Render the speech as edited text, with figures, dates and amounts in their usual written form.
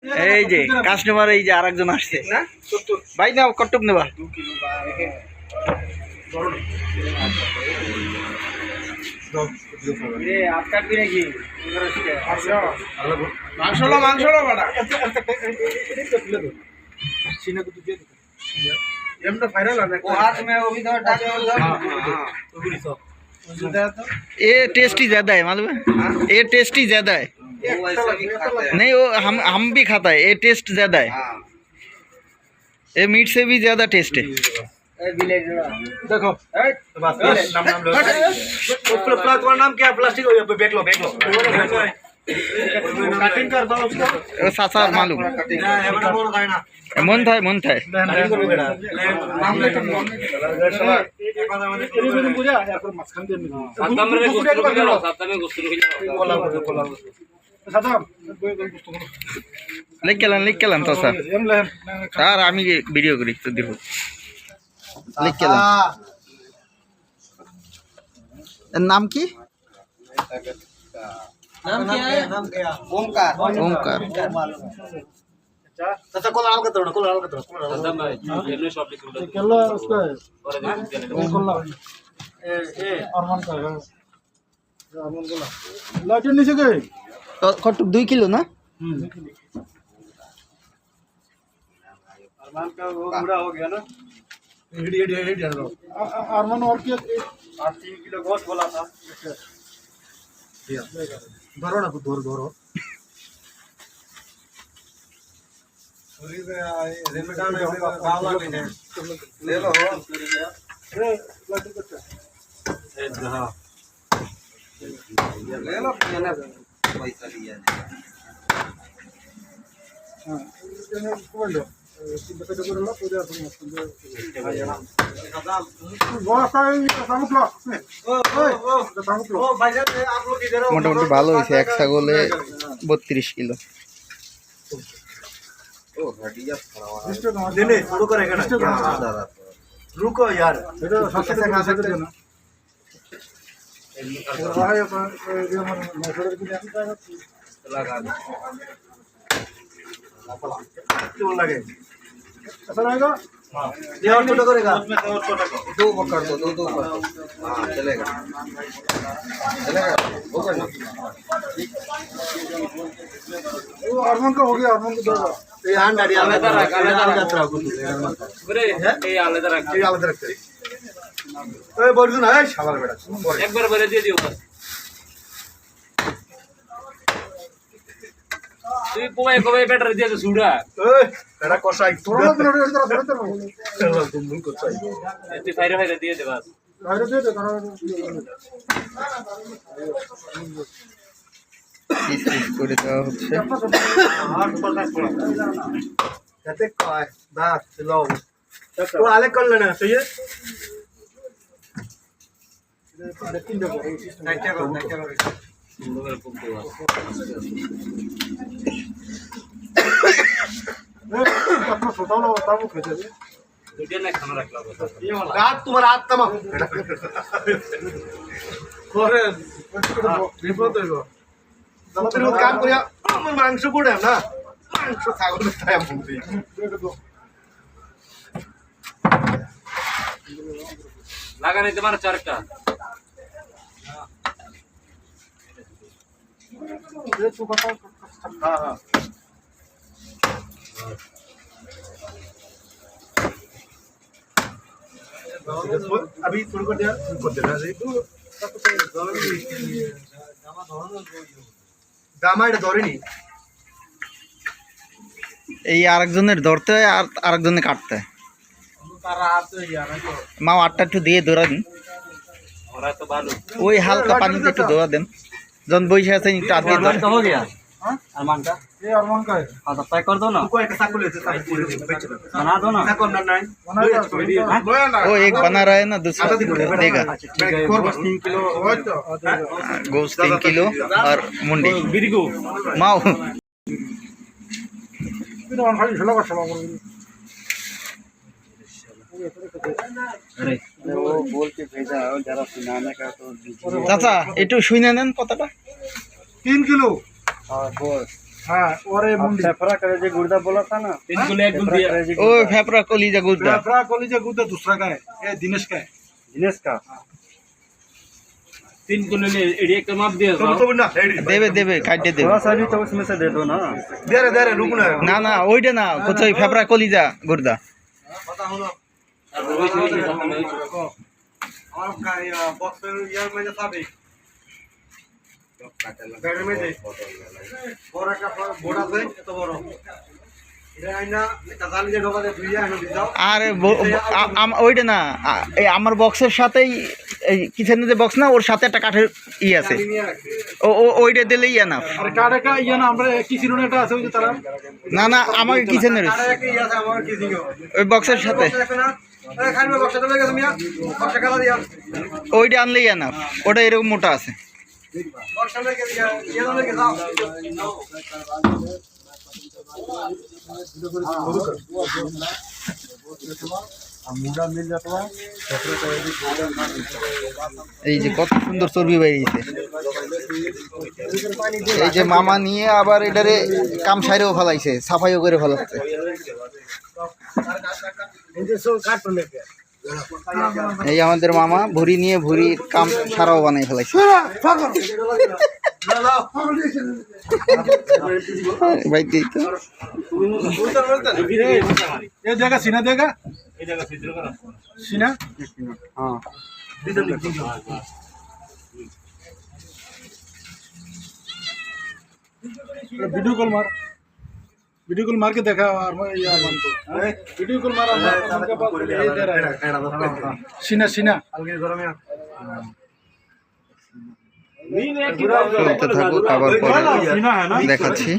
এই যে কাস্টমার, এই যে আরেকজন আসছে না ভাই, না কটক নেবা ये टेस्टी ज्यादा है मालूम है, ये टेस्टी ज्यादा है। नहीं वो हम भी खाता है, ये टेस्ट ज्यादा है, ये मीट से भी ज्यादा टेस्ट है। देखो तुम्हारा नाम क्या है? प्लास्टिक बेच लो कटिंग कर दो उसको, सासा मालूम मन था लिख केलान तो सर यार आमी वीडियो करी तो देखो लिख केलान नाम की नाम क्या है? ओमकार। अच्छा कोला आल का केलो उसका है कोला ए अरमान का है, अरमान कोला लाइट नीचे गए तो कटुक 2 किलो ना। अरमान का वो पूरा हो गया ना, हिट अरमान और क्या 3 किलो गोश्त बोला था। धरो ना धरो ले लो पैसा लिया মোটামুটি ভালো হয়েছে, এক ছাগলে 32 কিলো। रुको यार लगे ऐसा रहेगा, और छोटा करेगा दो पकड़ दो दो हाँ चलेगा अरमान का हो गया, अरमान को दो ये हां गाड़ी आलेदा रख यात्रा को बरे ये आलेदा रख ओए बोल ना है शाबाश बेटा एक बार बरे दे दियो बस তুই কোবাই বেটার দিয়ে তো সুড়া ওই এটা কষাই তোরা চলো তুমি কষাই তুই ফাইরে দিয়ে দে বাস ফাইরে দিয়ে দে পিস করে দেওয়া হচ্ছে। যাতে কয় বাস লো তো আলে করলে না তুই তিন দেখো নাইটা रात तुम्हारा हाथ तमाम काम करिया मांस गुड़ है ना मांस छागल लगा नहीं तुम्हारा चारटा हाँ हाँ अभी थोड़ी कर देना गामा এটা ধরেনি, এই আরেকজনের ধরতে হয় আর আরেকজনের কাটতে হয়। মা আটটা একটু দিয়ে ধরা দিন, ওই হালকা পানিতে একটু ধরা দেন, যখন বসে আছেন একটু আধ দিয়ে ধরেন। अरमान का ये अरमान का है, हाँ तो पैक कर दो ना, कोई एक साकुल है बना दो ना, साकुल ना नहीं वो एक बना रहा है ना, दूसरा देगा। गोश्त 3 किलो गोश्त 3 किलो और मुंडी माओ वो बोल के भेजा है जरा सुनाने का तो चाचा একটু শুনে নেন কথাটা। 3 किलो और गोश्त हाँ और ये मुंडी फेफड़ा करे जो गुर्दा बोला था ना इनको ले गुल दिया ओ फेफड़ा कलीजा गुर्दा फेफड़ा कॉलेज गुर्दा दूसरा का है ये दिनेश का है दिनेश का 3 किलो ले एक माप दिया तो ना देवे देवे काटे देवे थोड़ा सा भी तो उसमें से दे दो ना दे रे रुक ना ना ओइडे ना कुछ फेफड़ा कलीजा गुर्दा पता हो ना और का बॉक्स यार में था भाई गाड़ी में दे और का बोड़ा से तो बड़ो এটা আইনা কাজালি যে ঢোকা দে দুইয়া এনে দিও আরে ওইটা না এই আমার বক্সের সাথেই এই কিচেনে যে বক্স না ওর সাথে একটা কাঠের ই আছে ও ওইটা দিলেই না আরে কাটা ইয়া না আমরা কিচেনে এটা আছে ওই যে তারা না না আমার কিচেনের কাটা কি আছে আমার কিচেনে ওই বক্সের সাথে আরে খাইবে বক্সটা লয়ে গেছে মিয়া বক্সটা কাটা দিয়া ওইটা আনলেই না ওটা এরকম মোটা আছে বক্সটা লয়ে গেছে ইয়া লয়ে গেছে এই যে কত সুন্দর চর্বি বাইরেছে এই যে মামা নিয়ে আবার এটারে কাম সাইরেও ফেলাইছে সাফাইও করে ফেলাচ্ছে এই আমাদের মামা ভুড়ি নিয়ে ভুড়ির কাম সারাও বানাই ফেলাইছে ভাই দিই তো ये जगह सीना देगा ये जगह सीना हाँ वीडियो कॉल मार के देखा और यार मन को वीडियो कॉल मारा उनके पास ये दे रहा है सीना सीना চলতে থাকুক আবার পরে দেখাচ্ছি